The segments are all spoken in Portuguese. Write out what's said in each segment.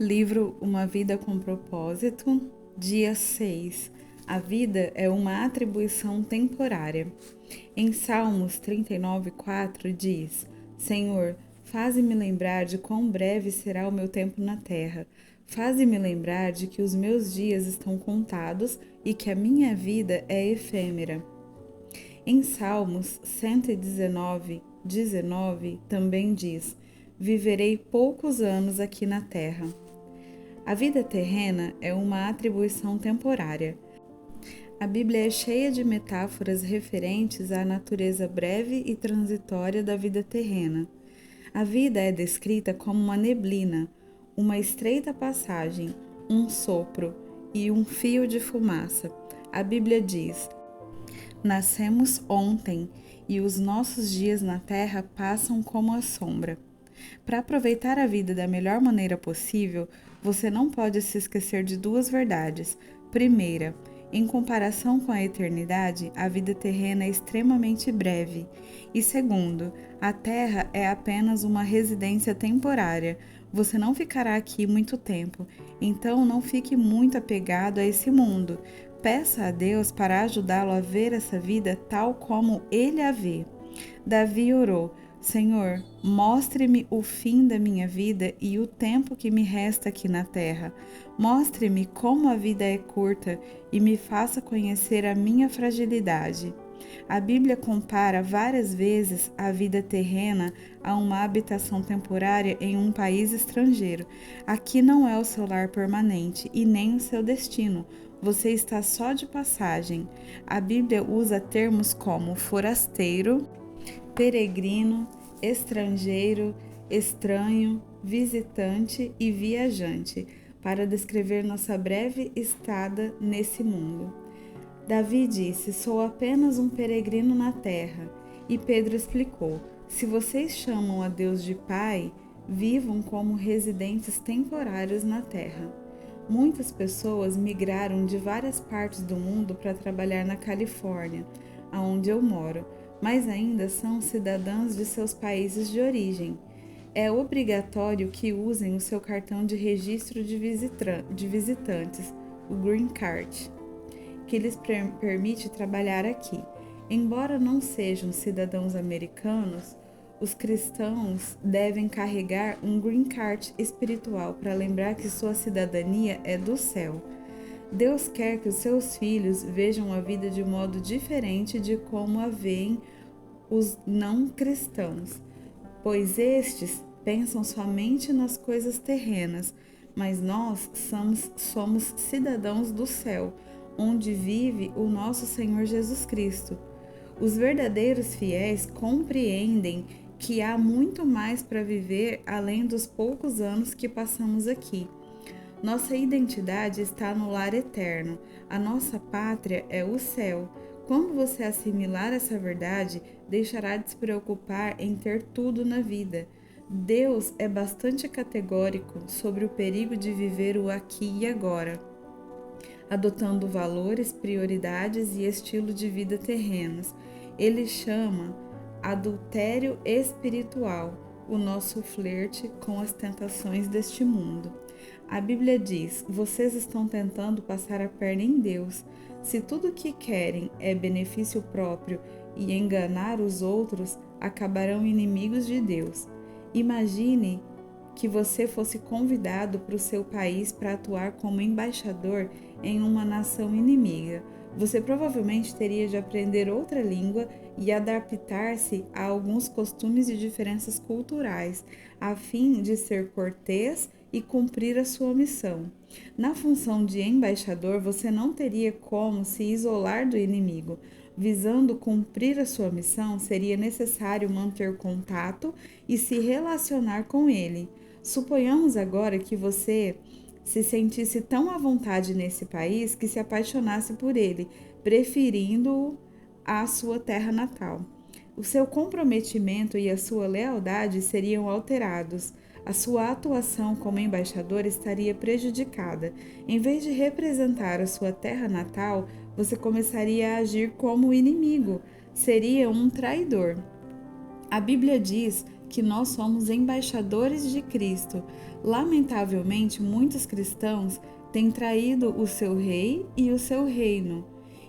Livro Uma Vida com Propósito, dia 6. A vida é uma atribuição temporária. Em Salmos 39:4 diz: Senhor, faze-me lembrar de quão breve será o meu tempo na terra. Faze-me lembrar de que os meus dias estão contados e que a minha vida é efêmera. Em Salmos 119:19 também diz: Viverei poucos anos aqui na terra. A vida terrena é uma atribuição temporária. A Bíblia é cheia de metáforas referentes à natureza breve e transitória da vida terrena. A vida é descrita como uma neblina, uma estreita passagem, um sopro e um fio de fumaça. A Bíblia diz: Nascemos ontem e os nossos dias na terra passam como a sombra. Para aproveitar a vida da melhor maneira possível, você não pode se esquecer de duas verdades. Primeira, em comparação com a eternidade, a vida terrena é extremamente breve. E segundo, a Terra é apenas uma residência temporária. Você não ficará aqui muito tempo, então não fique muito apegado a esse mundo. Peça a Deus para ajudá-lo a ver essa vida tal como Ele a vê. Davi orou: Senhor, mostre-me o fim da minha vida e o tempo que me resta aqui na terra. Mostre-me como a vida é curta e me faça conhecer a minha fragilidade. A Bíblia compara várias vezes a vida terrena a uma habitação temporária em um país estrangeiro. Aqui não é o seu lar permanente e nem o seu destino. Você está só de passagem. A Bíblia usa termos como forasteiro, peregrino, estrangeiro, estranho, visitante e viajante, para descrever nossa breve estada nesse mundo. Davi disse: Sou apenas um peregrino na terra. E Pedro explicou: Se vocês chamam a Deus de Pai, vivam como residentes temporários na terra. Muitas pessoas migraram de várias partes do mundo para trabalhar na Califórnia, onde eu moro, mas ainda são cidadãos de seus países de origem. É obrigatório que usem o seu cartão de registro de visitantes, o Green Card, que lhes permite trabalhar aqui. Embora não sejam cidadãos americanos, os cristãos devem carregar um Green Card espiritual para lembrar que sua cidadania é do céu. Deus quer que os seus filhos vejam a vida de modo diferente de como a veem os não cristãos, pois estes pensam somente nas coisas terrenas, mas nós somos cidadãos do céu, onde vive o nosso Senhor Jesus Cristo. Os verdadeiros fiéis compreendem que há muito mais para viver além dos poucos anos que passamos aqui. Nossa identidade está no lar eterno. A nossa pátria é o céu. Quando você assimilar essa verdade, deixará de se preocupar em ter tudo na vida. Deus é bastante categórico sobre o perigo de viver o aqui e agora, adotando valores, prioridades e estilo de vida terrenos. Ele chama adultério espiritual o nosso flerte com as tentações deste mundo. A Bíblia diz: vocês estão tentando passar a perna em Deus. Se tudo o que querem é benefício próprio e enganar os outros, acabarão inimigos de Deus. Imagine que você fosse convidado para o seu país para atuar como embaixador em uma nação inimiga. Você provavelmente teria de aprender outra língua e adaptar-se a alguns costumes e diferenças culturais, a fim de ser cortês e cumprir a sua missão. Na função de embaixador, você não teria como se isolar do inimigo. Visando cumprir a sua missão, seria necessário manter contato e se relacionar com ele. Suponhamos agora que você se sentisse tão à vontade nesse país que se apaixonasse por ele, preferindo-o à sua terra natal. O seu comprometimento e a sua lealdade seriam alterados. A sua atuação como embaixador estaria prejudicada. Em vez de representar a sua terra natal, você começaria a agir como inimigo. Seria um traidor. A Bíblia diz que nós somos embaixadores de Cristo. Lamentavelmente, muitos cristãos têm traído o seu rei e o seu reino.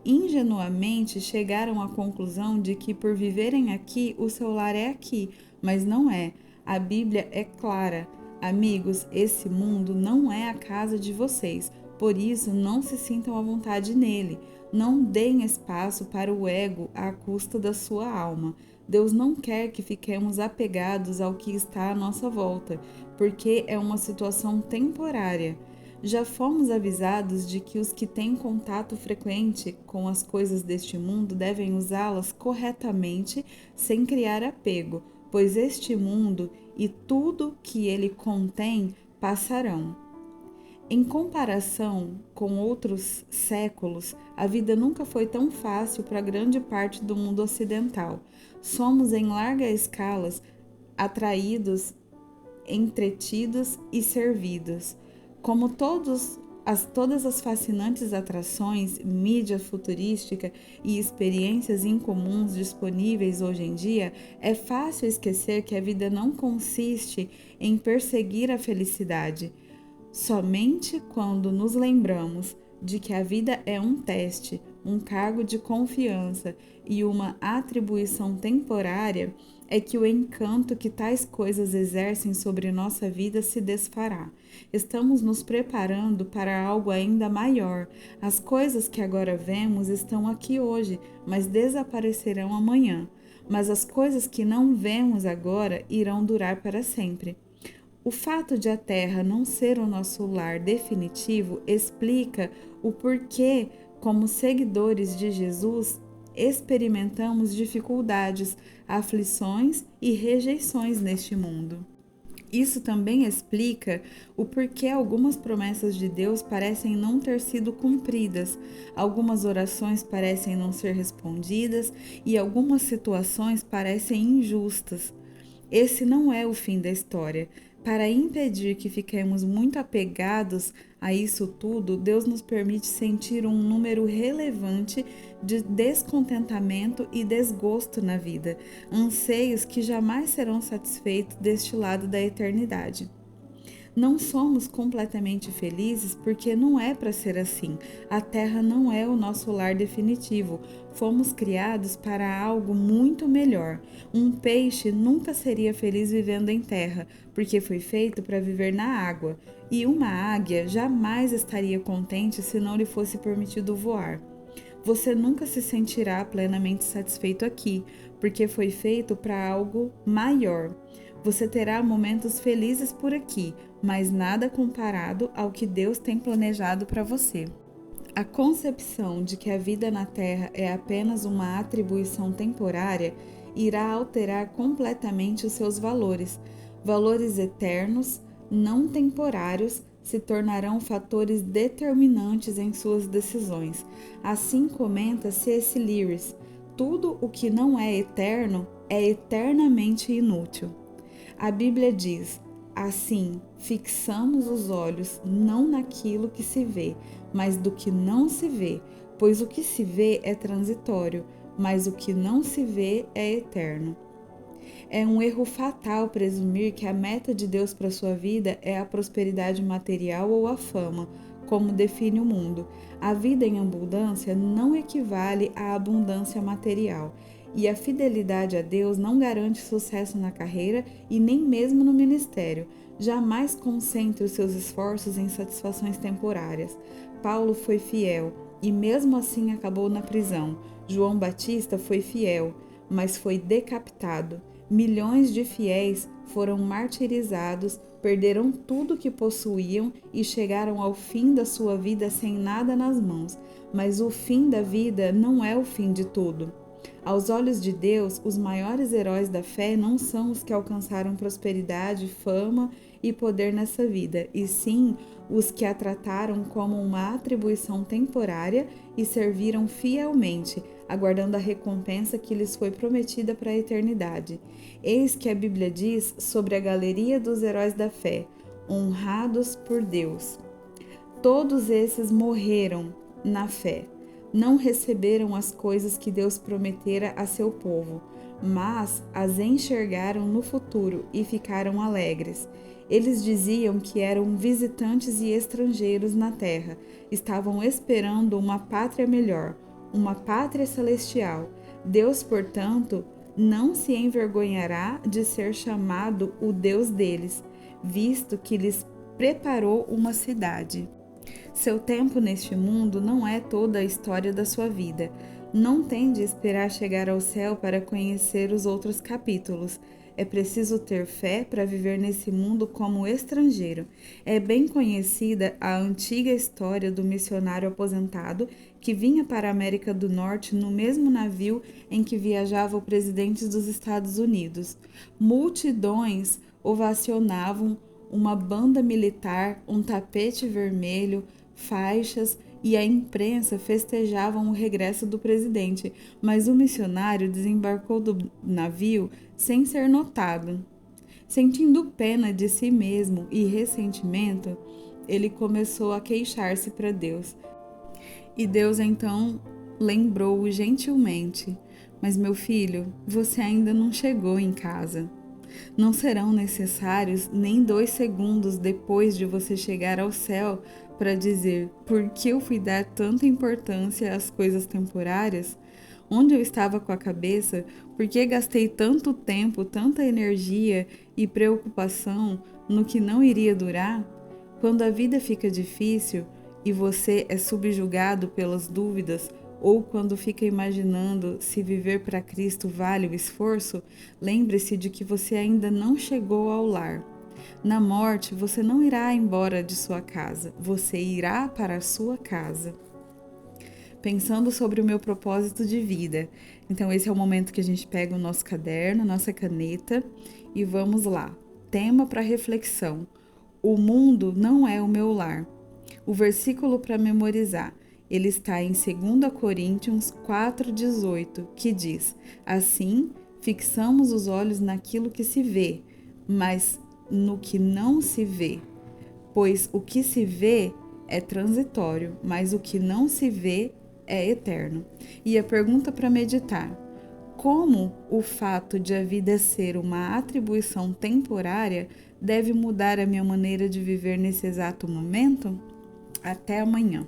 Ingenuamente chegaram à conclusão de que por viverem aqui, o seu lar é aqui, mas não é. A Bíblia é clara. Amigos, esse mundo não é a casa de vocês, por isso não se sintam à vontade nele. Não deem espaço para o ego à custa da sua alma. Deus não quer que fiquemos apegados ao que está à nossa volta, porque é uma situação temporária. Já fomos avisados de que os que têm contato frequente com as coisas deste mundo devem usá-las corretamente, sem criar apego, pois este mundo e tudo que ele contém passarão. Em comparação com outros séculos, a vida nunca foi tão fácil para grande parte do mundo ocidental. Somos em larga escala atraídos, entretidos e servidos. Como todas as fascinantes atrações, mídia futurística e experiências incomuns disponíveis hoje em dia, é fácil esquecer que a vida não consiste em perseguir a felicidade. Somente quando nos lembramos de que a vida é um teste, um cargo de confiança e uma atribuição temporária, é que o encanto que tais coisas exercem sobre nossa vida se desfará. Estamos nos preparando para algo ainda maior. As coisas que agora vemos estão aqui hoje, mas desaparecerão amanhã. Mas as coisas que não vemos agora irão durar para sempre. O fato de a Terra não ser o nosso lar definitivo explica o porquê, como seguidores de Jesus, experimentamos dificuldades, aflições e rejeições neste mundo. Isso também explica o porquê algumas promessas de Deus parecem não ter sido cumpridas, algumas orações parecem não ser respondidas e algumas situações parecem injustas. Esse não é o fim da história. Para impedir que fiquemos muito apegados a isso tudo, Deus nos permite sentir um número relevante de descontentamento e desgosto na vida, anseios que jamais serão satisfeitos deste lado da eternidade. Não somos completamente felizes porque não é para ser assim. A Terra não é o nosso lar definitivo. Fomos criados para algo muito melhor. Um peixe nunca seria feliz vivendo em terra, porque foi feito para viver na água. E uma águia jamais estaria contente se não lhe fosse permitido voar. Você nunca se sentirá plenamente satisfeito aqui, porque foi feito para algo maior. Você terá momentos felizes por aqui, mas nada comparado ao que Deus tem planejado para você. A concepção de que a vida na Terra é apenas uma atribuição temporária irá alterar completamente os seus valores. Valores eternos, não temporários, se tornarão fatores determinantes em suas decisões. Assim comenta C.S. Lewis: tudo o que não é eterno é eternamente inútil. A Bíblia diz: assim, fixamos os olhos não naquilo que se vê, mas do que não se vê, pois o que se vê é transitório, mas o que não se vê é eterno. É um erro fatal presumir que a meta de Deus para sua vida é a prosperidade material ou a fama, como define o mundo. A vida em abundância não equivale à abundância material. E a fidelidade a Deus não garante sucesso na carreira e nem mesmo no ministério. Jamais concentre os seus esforços em satisfações temporárias. Paulo foi fiel e mesmo assim acabou na prisão. João Batista foi fiel, mas foi decapitado. Milhões de fiéis foram martirizados, perderam tudo que possuíam e chegaram ao fim da sua vida sem nada nas mãos. Mas o fim da vida não é o fim de tudo. Aos olhos de Deus, os maiores heróis da fé não são os que alcançaram prosperidade, fama e poder nessa vida, e sim os que a trataram como uma atribuição temporária e serviram fielmente, aguardando a recompensa que lhes foi prometida para a eternidade. Eis que a Bíblia diz sobre a galeria dos heróis da fé, honrados por Deus. Todos esses morreram na fé. Não receberam as coisas que Deus prometera a seu povo, mas as enxergaram no futuro e ficaram alegres. Eles diziam que eram visitantes e estrangeiros na terra, estavam esperando uma pátria melhor, uma pátria celestial. Deus, portanto, não se envergonhará de ser chamado o Deus deles, visto que lhes preparou uma cidade. Seu tempo neste mundo não é toda a história da sua vida. Não tem de esperar chegar ao céu para conhecer os outros capítulos. É preciso ter fé para viver nesse mundo como estrangeiro. É bem conhecida a antiga história do missionário aposentado que vinha para a América do Norte no mesmo navio em que viajava o presidente dos Estados Unidos. Multidões ovacionavam uma banda militar, um tapete vermelho, faixas e a imprensa festejavam o regresso do presidente, mas o missionário desembarcou do navio sem ser notado. Sentindo pena de si mesmo e ressentimento, ele começou a queixar-se para Deus. E Deus então lembrou-o gentilmente: Mas meu filho, você ainda não chegou em casa. Não serão necessários nem 2 segundos depois de você chegar ao céu para dizer por que eu fui dar tanta importância às coisas temporárias, onde eu estava com a cabeça, por que gastei tanto tempo, tanta energia e preocupação no que não iria durar. Quando a vida fica difícil e você é subjugado pelas dúvidas, ou quando fica imaginando se viver para Cristo vale o esforço, lembre-se de que você ainda não chegou ao lar. Na morte, você não irá embora de sua casa, você irá para a sua casa. Pensando sobre o meu propósito de vida. Então, esse é o momento que a gente pega o nosso caderno, nossa caneta e vamos lá. Tema para reflexão: o mundo não é o meu lar. O versículo para memorizar. Ele está em 2 Coríntios 4,18, que diz: Assim, fixamos os olhos naquilo que se vê, mas no que não se vê. Pois o que se vê é transitório, mas o que não se vê é eterno. E a pergunta para meditar: como o fato de a vida ser uma atribuição temporária deve mudar a minha maneira de viver nesse exato momento? Até amanhã.